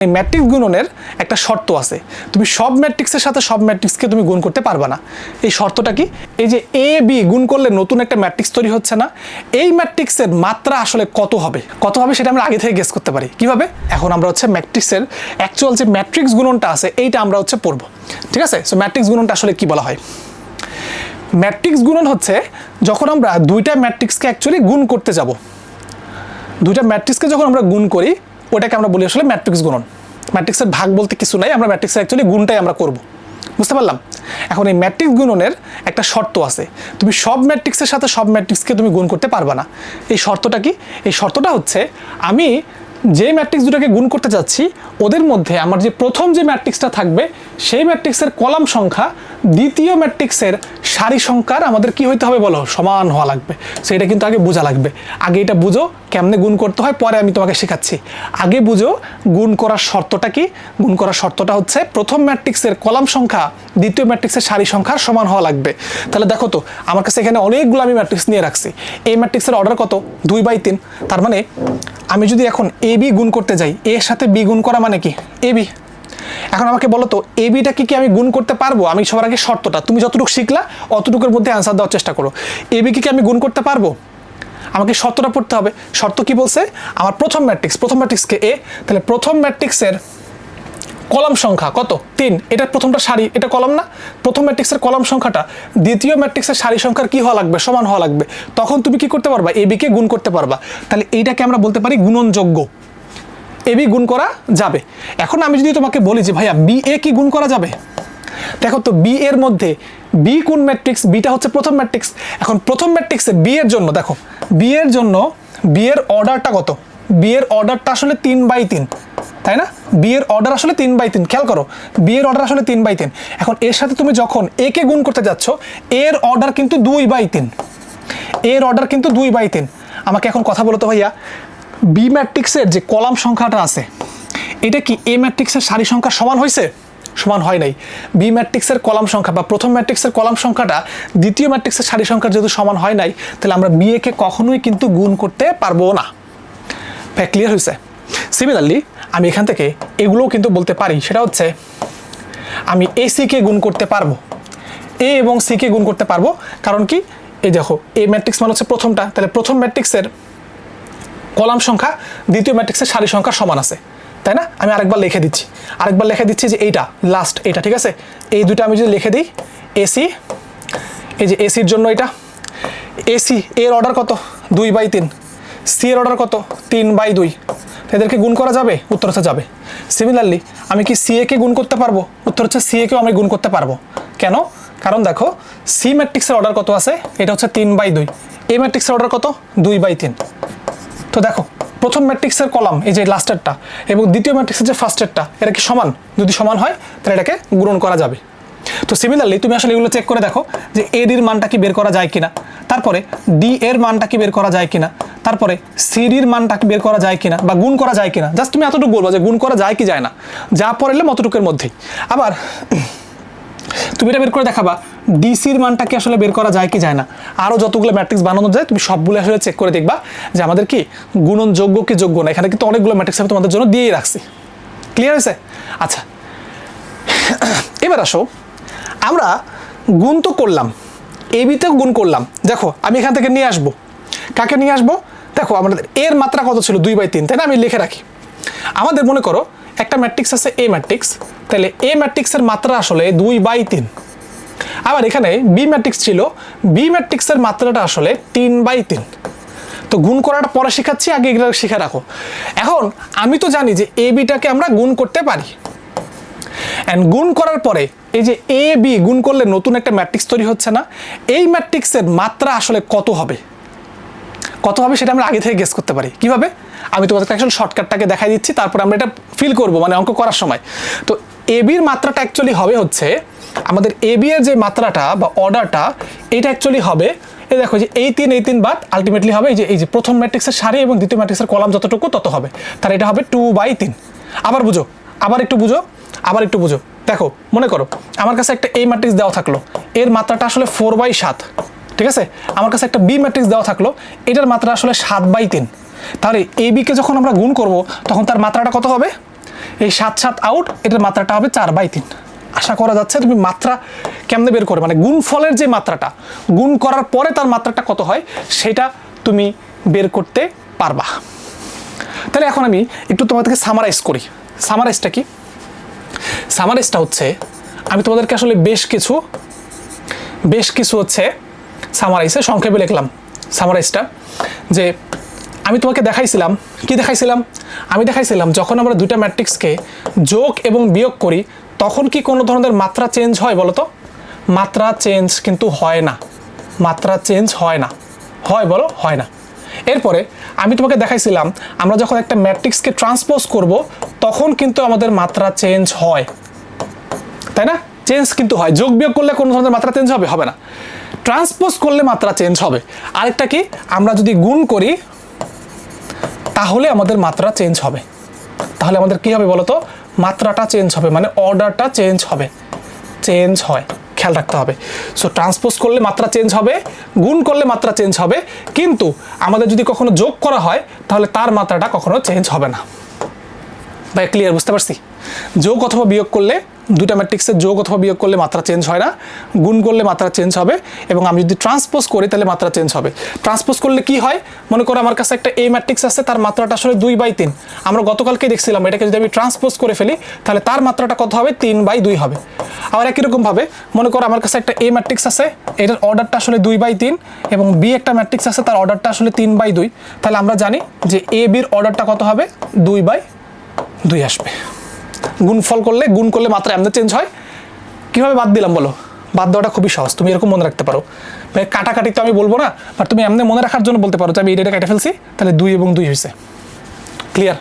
এই ম্যাট্রিক্স গুণনের একটা শর্ত আছে, তুমি সব ম্যাট্রিক্সের সাথে সব ম্যাট্রিক্সকে তুমি গুণ করতে পারবে না। এই শর্তটা কি? এই যে এ বি গুণ করলে নতুন একটা ম্যাট্রিক্স তৈরি হচ্ছে না, এই ম্যাট্রিক্সের মাত্রা আসলে কত হবে সেটা আমরা আগে থেকে গেস করতে পারি। কিভাবে? এখন আমরা হচ্ছে ম্যাট্রিক্সের অ্যাকচুয়াল যে ম্যাট্রিক্স গুণনটা আছে এইটা আমরা হচ্ছে পড়বো, ঠিক আছে? সো ম্যাট্রিক্স গুণনটা আসলে কি বলা হয়? ম্যাট্রিক্স গুণন হচ্ছে যখন আমরা দুইটা ম্যাট্রিক্সকে অ্যাকচুয়ালি গুণ করতে যাব, দুইটা ম্যাট্রিক্সকে যখন আমরা গুণ করি ওটাকে আমরা বলি আসলে ম্যাট্রিক্স গুণন। ম্যাট্রিক্সের ভাগ বলতে কিছু নাই, আমরা ম্যাট্রিক্সের অ্যাকচুয়ালি গুণটাই আমরা করব, বুঝতে পারলাম? এখন এই ম্যাট্রিক্স গুণনের একটা শর্ত আছে, তুমি সব ম্যাট্রিক্সের সাথে সব ম্যাট্রিক্সকে তুমি গুণ করতে পারবে না। এই শর্তটা কি? এই শর্তটা হচ্ছে আমি যে ম্যাট্রিক্স দুটাকে গুণ করতে যাচ্ছি ওদের মধ্যে আমার যে প্রথম যে ম্যাট্রিক্সটা থাকবে সেই ম্যাট্রিক্সের কলাম সংখ্যা দ্বিতীয় ম্যাট্রিক্সের সারি সংখ্যার আমাদের কি হইতে হবে বলো? সমান হওয়া লাগবে। সো এটা কিন্তু আগে বোঝা লাগবে। আগে এটা বুঝো কেমনে গুণ করতে হয়, পরে আমি তোমাকে শেখাচ্ছি। আগে বুঝো গুণ করার শর্তটা কি। গুণ করার শর্তটা হচ্ছে প্রথম ম্যাট্রিক্সের কলাম সংখ্যা দ্বিতীয় ম্যাট্রিক্সের সারি সংখ্যার সমান হওয়া লাগবে। তাহলে দেখো তো আমার কাছে এখানে অনেকগুলো আমি ম্যাট্রিক্স নিয়ে রাখছি। এই ম্যাট্রিক্সের অর্ডার কত? 2/3। তার মানে আমি যদি এখন এ বি গুণ করতে যাই, এর সাথে বি গুণ করা মানে কি? A B. এখন আমাকে বলো তো এ বিটা কি আমি গুণ করতে পারবো? আমি সবার আগে শর্তটা, তুমি যতটুকু শিখলা অতটুকুর মধ্যে অ্যান্সার দেওয়ার চেষ্টা করো। এ বি কি আমি গুণ করতে পারবো? আমাকে শর্তটা পড়তে হবে। শর্ত কি বলছে? আমার প্রথম ম্যাট্রিক্সকে এ, তাহলে প্রথম ম্যাট্রিক্সের কলাম সংখ্যা কত? 3। এটা প্রথমটা সারি, এটা কলাম না? প্রথম ম্যাট্রিক্সের কলাম সংখ্যাটা দ্বিতীয় ম্যাট্রিক্সের সারি সংখ্যার কি হওয়া লাগবে? সমান হওয়া লাগবে। তখন তুমি কি করতে পারবা? এ বিকে গুণ করতে পারবা। তাহলে এইটাকে আমরা বলতে পারি গুণনযোগ্য। এ বি গুণ করা যাবে। এখন আমি যদি তোমাকে বলি যে ভাইয়া বি এ কি গুণ করা যাবে? দেখো তো বি এর মধ্যে বি কোন ম্যাট্রিক্স? বিটা হচ্ছে প্রথম ম্যাট্রিক্স। এখন প্রথম ম্যাট্রিক্সে বি এর জন্য দেখো, বি এর জন্য বি এর অর্ডারটা কত? বি এর অর্ডারটা আসলে 3/3, তাই না? বি এর অর্ডার আসলে 3/3। খেয়াল করো, বি এর অর্ডার আসলে 3/3। এখন এর সাথে তুমি যখন এ কে গুণ করতে যাচ্ছ, এর অর্ডার কিন্তু 2/3। এর অর্ডার কিন্তু 2/3। আমাকে এখন কথা বলো তো ভাইয়া, বি ম্যাট্রিক্সের যে কলাম সংখ্যাটা আছে এটা কি এ ম্যাট্রিক্সের সারি সংখ্যা সমান হয়েছে? সমান হয় নাই। বি ম্যাট্রিক্সের কলাম সংখ্যা বা প্রথম ম্যাট্রিক্সের কলাম সংখ্যাটা দ্বিতীয় ম্যাট্রিক্সের সারি সংখ্যা যেহেতু সমান হয় নাই, তাহলে আমরা বি এ কে কখনোই কিন্তু গুণ করতে পারবো না। ক্লিয়ার হয়েছে? সিমিলারলি আমি এখান থেকে এগুলোও কিন্তু বলতে পারি, সেটা হচ্ছে আমি এ সি কে গুণ করতে পারবো, এ এবং সি কে গুণ করতে পারবো। কারণ কি? এই দেখো এ ম্যাট্রিক্স মানে হচ্ছে প্রথমটা, তাহলে প্রথম ম্যাট্রিক্সের কলাম সংখ্যা দ্বিতীয় ম্যাট্রিক্সের সারি সংখ্যা সমান আছে, তাই না? আমি আরেকবার লিখে দিচ্ছি যে এইটা লাস্ট, এইটা ঠিক আছে? এই দুটো আমি যদি লিখে দিই এসি, এই যে এসির জন্য এটা এসি, এর অর্ডার কত? 2/3। সি এর অর্ডার কত? 3/2। এদেরকে গুণ করা যাবে? উত্তর হচ্ছে যাবে। সিমিলারলি আমি কি সি এ কে গুণ করতে পারবো? উত্তর হচ্ছে সি এ কেও আমি গুণ করতে পারবো। কেন? কারণ দেখো সি ম্যাট্রিক্সের অর্ডার কত আছে? এটা হচ্ছে 3/2। এ ম্যাট্রিক্সের অর্ডার কত? 2/3। তো দেখো প্রথম ম্যাট্রিক্সের কলাম এই যে লাস্টেরটা এবং দ্বিতীয় ম্যাট্রিক্সের যে ফার্স্টেরটা, এটা কি সমান? যদি সমান হয় তাহলে এটাকে গুণন করা যাবে। তো সিমিলারলি তুমি আসলে এগুলো চেক করে দেখো যে এ ডির মানটা কি বের করা যায় কিনা, তারপরে ডি এর মানটা কি বের করা যায় কিনা, তারপরে সি ডির মানটা কি বের করা যায় কিনা বা গুণ করা যায় কিনা। জাস্ট তুমি এতটুকু বলবো যে গুণ করা যায় কি যায় না, যা পড়লে অতটুকুর মধ্যেই। আবার তুমি এটা বের করে দেখাবা ডিসির মানটা কি আসলে বের করা যায় কি যায় না। আরও যতগুলো ম্যাট্রিক্স বানানো যায় তুমি সবগুলো আসলে চেক করে দেখবা যে আমাদের কি গুণন যোগ্য কি যোগ্য না। এখানে কিন্তু অনেকগুলো ম্যাট্রিক্স আমি তোমাদের জন্য দিয়েই রাখছি। ক্লিয়ার হয়েছে? আচ্ছা, এবার আসো আমরা গুণ তো করলাম, এ বিতেও গুণ করলাম। দেখো আমি এখান থেকে নিয়ে আসবো, কাকে নিয়ে আসবো? দেখো আমাদের এর মাত্রা কত ছিল? 2/3, তাই না? আমি লিখে রাখি। আমাদের মনে করো একটা ম্যাট্রিক্স আছে এ ম্যাট্রিক্স, তাহলে এ ম্যাট্রিক্সের মাত্রা আসলে 2/3। আবার এখানে বি ম্যাট্রিক্স ছিল, বি ম্যাট্রিক্সের মাত্রাটা আসলে 3/3। তো গুণ করাটা পরে শেখাচ্ছি, আগে এগুলো শিখে রাখো। এখন আমি তো জানি যে এ বিটাকে আমরা গুণ করতে পারি, অ্যান্ড গুণ করার পরে এই যে এ বি গুণ করলে নতুন একটা ম্যাট্রিক্স তৈরি হচ্ছে না, এই ম্যাট্রিক্সের মাত্রা আসলে কত হবে সেটা আমরা আগে থেকে গেস করতে পারি। কিভাবে? আমি তোমাদেরকে আসলে শর্টকাটটাকে দেখাই দিচ্ছি, তারপরে আমরা এটা ফিল করবো মানে অঙ্ক করার সময়। তো এ বির মাত্রাটা অ্যাকচুয়ালি হবে হচ্ছে আমাদের এ বি এর যে মাত্রাটা বা অর্ডারটা, এটা অ্যাকচুয়ালি হবে এই দেখো যে এই 3 বাদ আলটিমেটলি হবে এই যে প্রথম ম্যাট্রিক্সের সারি এবং দ্বিতীয় ম্যাট্রিক্সের কলাম যতটুকু তত হবে, তার এটা হবে 2/3। আবার বুঝো, আবার একটু বুঝো। দেখো মনে করো আমার কাছে একটা এ ম্যাট্রিক্স দেওয়া থাকলো, এর মাত্রাটা আসলে 4/7, ঠিক আছে? আমার কাছে একটা বি ম্যাট্রিক্স দেওয়া থাকলো, এটার মাত্রা আসলে 7/3। তাহলে এ বিকে যখন আমরা গুণ করব তখন তার মাত্রাটা কত হবে? এই 7 7 আউট, এটার মাত্রাটা হবে 4/3। আশা করা যাচ্ছে তুমি মাত্রা কেমনে বের করে, মানে গুণফলের যে মাত্রাটা, গুণ করার পরে তার মাত্রাটা কত হয় সেটা তুমি বের করতে পারবা। তাহলে এখন আমি একটু তোমাদেরকে সামারাইজ করি। সামারাইজটা কি? সামারাইজটা হচ্ছে আমি তোমাদেরকে আসলে বেশ কিছু হচ্ছে সামারাইজে সংক্ষেপে লিখলাম। সামারাইজটা যে আমি তোমাকে দেখাইছিলাম, কি দেখাইছিলাম? আমি দেখাইছিলাম যখন আমরা দুইটা ম্যাট্রিক্সকে যোগ এবং বিয়োগ করি তখন কি কোনো ধরনের মাত্রা চেঞ্জ হয় বলো তো? মাত্রা চেঞ্জ কিন্তু হয় না। মাত্রা চেঞ্জ হয় না। হয় বলো? হয় না। এরপরে আমি তোমাকে দেখাইছিলাম আমরা যখন একটা ম্যাট্রিক্সকে ট্রান্সপোজ করব তখন কিন্তু আমাদের মাত্রা চেঞ্জ হয়, তাই না? চেঞ্জ কিন্তু হয়। যোগ বিয়োগ করলে কোনো ধরনের মাত্রা চেঞ্জ হবে? হবে না। ট্রান্সপোজ করলে মাত্রা চেঞ্জ হবে। আরেকটা কি, আমরা যদি গুণ করি তাহলে আমাদের মাত্রা চেঞ্জ হবে। তাহলে আমাদের কি হবে বলো তো? মাত্রাটা চেঞ্জ হবে, মানে অর্ডারটা চেঞ্জ হবে, চেঞ্জ হয়, খেয়াল রাখতে হবে। সো ট্রান্সপোজ করলে মাত্রা চেঞ্জ হবে, গুণ করলে মাত্রা চেঞ্জ হবে, কিন্তু আমাদের যদি কখনো যোগ করা হয় তাহলে তার মাত্রাটা কখনো চেঞ্জ হবে না। ভাই ক্লিয়ার? বুঝতে পারছি? যোগ অথবা বিয়োগ করলে, দুটা ম্যাট্রিক্সের যোগ অথবা বিয়োগ করলে মাত্রা চেঞ্জ হয় না, গুণ করলে মাত্রা চেঞ্জ হবে, এবং আমি যদি ট্রান্সপোজ করি তাহলে মাত্রা চেঞ্জ হবে। ট্রান্সপোজ করলে কি হয়? মনে করো আমার কাছে একটা এ ম্যাট্রিক্স আছে, তার মাত্রাটা আসলে 2/3। আমরা গতকালকে দেখছিলাম এটাকে যদি আমি ট্রান্সপোজ করে ফেলি তাহলে তার মাত্রাটা কত হবে? 3/2 হবে। আবার একই রকমভাবে মনে করো আমার কাছে একটা এ ম্যাট্রিক্স আছে, এটার অর্ডারটা আসলে 2/3, এবং বি একটা ম্যাট্রিক্স আছে তার অর্ডারটা আসলে 3/2। তাহলে আমরা জানি যে এ বির অর্ডারটা কত হবে? 2/2 আসবে। গুণফল করলে, গুণ করলে মাত্রা এমনি চেঞ্জ হয়। কীভাবে বাদ দিলাম বলো? বাদ দেওয়াটা খুবই সহজ, তুমি এরকম মনে রাখতে পারো। ভাই কাটাকাটি তো আমি বলবো না, বাট তুমি এমনি মনে রাখার জন্য বলতে পারো যে আমি এটা কেটে ফেলছি, তাহলে 2 এবং 2 হয়েছে। ক্লিয়ার?